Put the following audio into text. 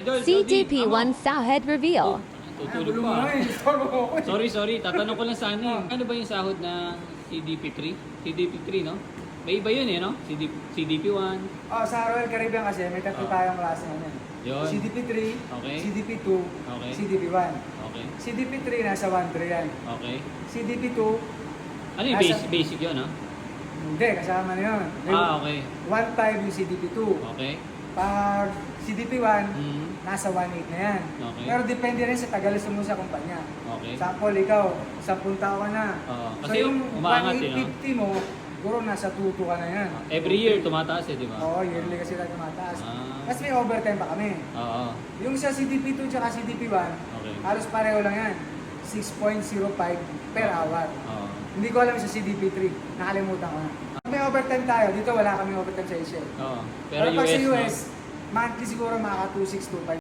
CDP1 Sahod Reveal. Tutulog pa. Sorry. Tatanong ko lang sana. Ano ba yung sahod ng CDP3? CDP3, no? May iba yun eh, no? CDP1. Oh, sa Royal Caribbean kasi may tatlo tayong klase ngayon. Yun. CDP3, Okay. CDP2, Okay. CDP1. Okay. CDP3 nasa 1.3 yan. Okay. CDP2, Ano yung basic yun, no? hindi, kasama na yun. Okay. 1.5 yung CDP2. Okay. Pag CDP1, Mm. nasa 1.8 na yan. Okay. Pero depende rin sa tagalis mo sa kumpanya. Okay. Sample, ikaw, 10 taon ka na. Oo. So Kasi yung umaangat eh, no? 1.850 mo, siguro nasa 2.2 ka na yan. Every year tumataas eh, di ba? Oo, yearly kasi lang tumataas. Ah. Tapos may overtime pa kami. Oo. Yung sa CDP2 at CDP1, Okay. halos pareho lang yan. 6.05 per hour. Oo. Hindi ko alam sa CDP3, nakalimutan ko na. Pag may overtime tayo, dito wala kami overtime sa Asia. Oo. Pero pag US, sa no? US, monthly siguro makaka 2.625.